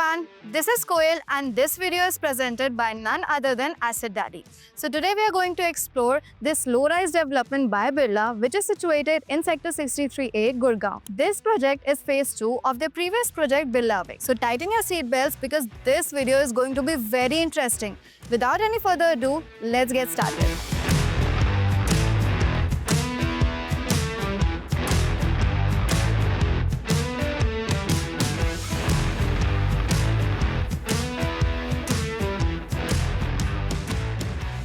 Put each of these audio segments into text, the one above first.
everyone, this is Koel and this video is presented by none other than Asset Daddy. So today we are going to explore this low-rise development by Birla which is situated in Sector 63A, Gurgaon. This project is phase 2 of the previous project Birla Way. So tighten your seatbelts because this video is going to be very interesting. Without any further ado, let's get started.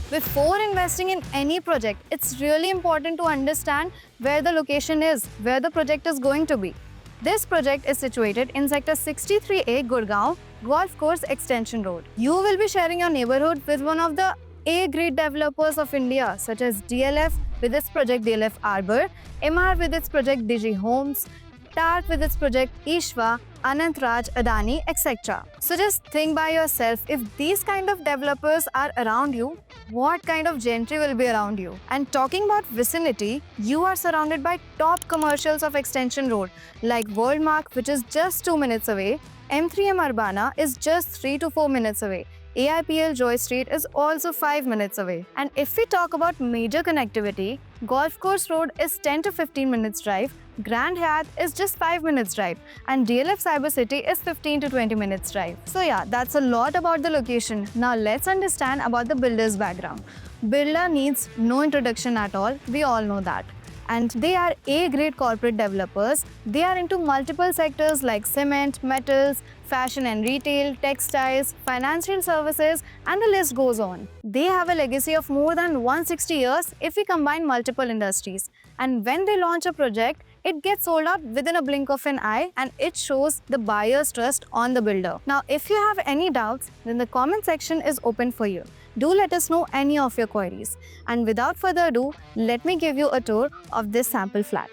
Before investing in any project, it's really important to understand where the location is, where the project is going to be. This project is situated in Sector 63A, Gurgaon, Golf Course Extension Road. You will be sharing your neighborhood with one of the A-grade developers of India, such as DLF with its project DLF Arbor, MR with its project Digi Homes, TARC with its project Ishwa, Anant Raj, Adani, etc. So just think by yourself, if these kind of developers are around you, what kind of gentry will be around you? And talking about vicinity, you are surrounded by top commercials of Extension Road like Worldmark, which is just 2 minutes away, M3M Urbana is just 3 to 4 minutes away, AIPL Joy Street is also 5 minutes away. And if we talk about major connectivity, Golf Course Road is 10 to 15 minutes drive, Grand Hyatt is just 5 minutes drive, and DLF Cyber City is 15 to 20 minutes drive. So yeah, that's a lot about the location. Now let's understand about the builder's background. Birla needs no introduction at all, we all know that. And they are A-grade corporate developers. They are into multiple sectors like cement, metals, fashion and retail, textiles, financial services, and the list goes on. They have a legacy of more than 160 years if we combine multiple industries. And when they launch a project, it gets sold out within a blink of an eye and it shows the buyer's trust on the builder. Now, if you have any doubts, then the comment section is open for you. Do let us know any of your queries. And without further ado, let me give you a tour of this sample flat.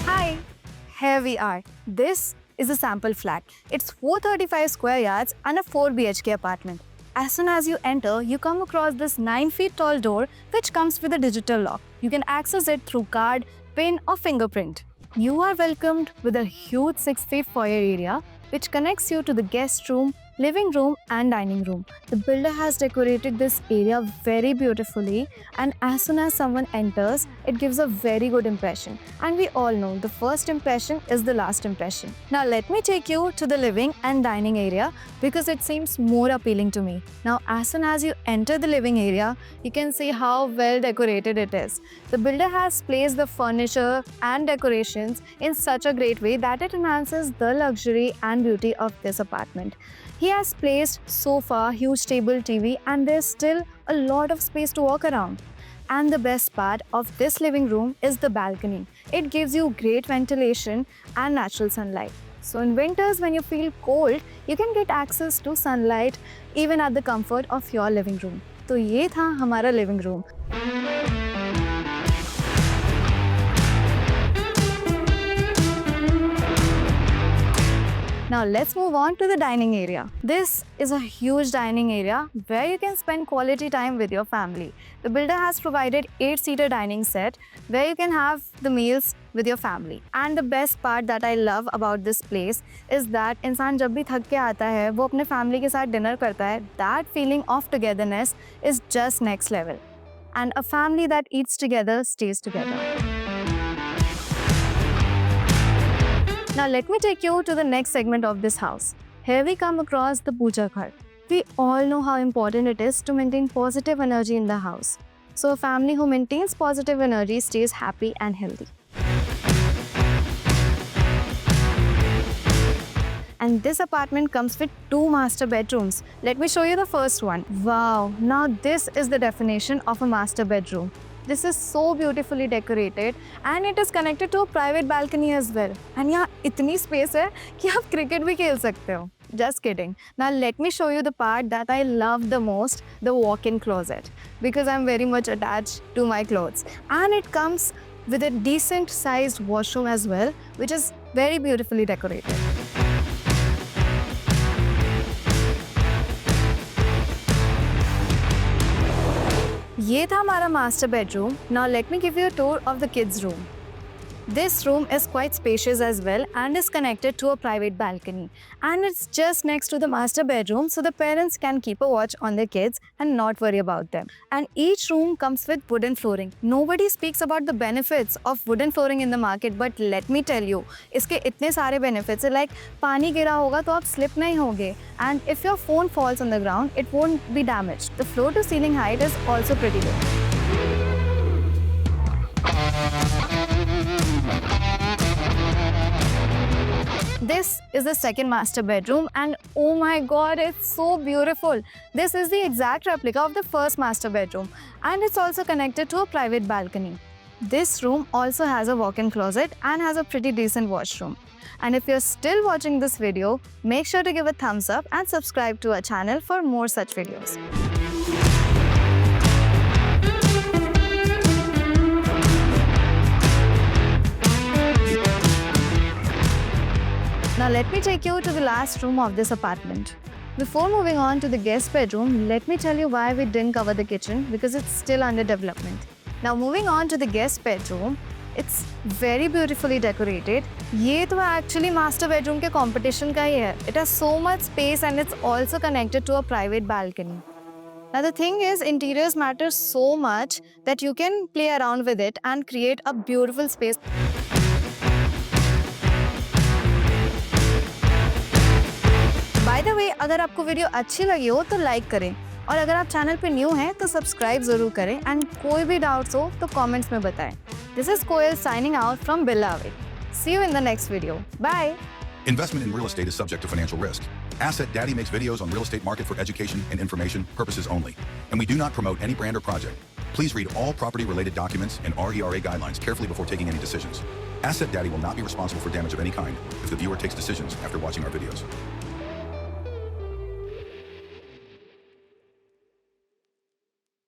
Hi, here we are. This is a sample flat. It's 435 square yards and a 4 BHK apartment. As soon as you enter, you come across this 9 feet tall door which comes with a digital lock. You can access it through card, PIN or fingerprint. You are welcomed with a huge 6 feet foyer area which connects you to the guest room, living room and dining room. The builder has decorated this area very beautifully, and as soon as someone enters, it gives a very good impression. And we all know the first impression is the last impression. Now let me take you to the living and dining area because it seems more appealing to me. Now as soon as you enter the living area, you can see how well decorated it is. The builder has placed the furniture and decorations in such a great way that it enhances the luxury and beauty of this apartment. He has placed sofa, huge table TV, and there's still a lot of space to walk around. And the best part of this living room is the balcony. It gives you great ventilation and natural sunlight. So in winters when you feel cold, you can get access to sunlight even at the comfort of your living room. तो ये था हमारा living room. Now let's move on to the dining area. This is a huge dining area where you can spend quality time with your family. The builder has provided 8-seater dining set where you can have the meals with your family. And the best part that I love about this place is that इंसान जब भी थक के आता है, वो अपने family के साथ dinner करता है. That feeling of togetherness is just next level. And a family that eats together stays together. Now let me take you to the next segment of this house. Here we come across the puja ghar. We all know how important it is to maintain positive energy in the house. So a family who maintains positive energy stays happy and healthy. And this apartment comes with 2 master bedrooms. Let me show you the first one. Wow, now this is the definition of a master bedroom. This is so beautifully decorated and it is connected to a private balcony as well. And यहाँ इतनी space है कि आप cricket भी खेल सकते हो. Just kidding. Now let me show you the part that I love the most, the walk-in closet. Because I'm very much attached to my clothes. And it comes with a decent sized washroom as well, which is very beautifully decorated. ये था हमारा master bedroom. Now let me give you a tour of the kids' room. This room is quite spacious as well and is connected to a private balcony. And it's just next to the master bedroom, so the parents can keep a watch on their kids and not worry about them. And each room comes with wooden flooring. Nobody speaks about the benefits of wooden flooring in the market, but let me tell you, इसके इतने सारे benefits हैं, like पानी गिरा होगा तो आप slip नहीं होगे, and if your phone falls on the ground, it won't be damaged. The floor to ceiling height is also pretty good. This is the second master bedroom, and oh my god, it's so beautiful. This is the exact replica of the first master bedroom, and it's also connected to a private balcony. This room also has a walk-in closet and has a pretty decent washroom. And if you're still watching this video, make sure to give a thumbs up and subscribe to our channel for more such videos. Now let me take you to the last room of this apartment. Before moving on to the guest bedroom, let me tell you why we didn't cover the kitchen, because it's still under development. Now moving on to the guest bedroom, it's very beautifully decorated. ये तो actually master bedroom के competition का ही है. It has so much space and it's also connected to a private balcony. Now the thing is, interiors matter so much that you can play around with it and create a beautiful space. By the way, अगर आपको video अच्छी लगी हो तो like करें, और अगर आप चैनल पे न्यू हैं तो सब्सक्राइब जरूर करें, एंड कोई भी डाउट्स हो तो कमेंट्स में बताएं. This is Koel signing out from Beloved. See you in the next video. Bye. Investment in real estate is subject to financial risk. Asset Daddy makes videos on real estate market for education and information purposes only, and we do not promote any brand or project. Please read all property-related documents and RERA guidelines carefully before taking any decisions. Asset Daddy will not be responsible for damage of any kind if the viewer takes decisions after watching our videos.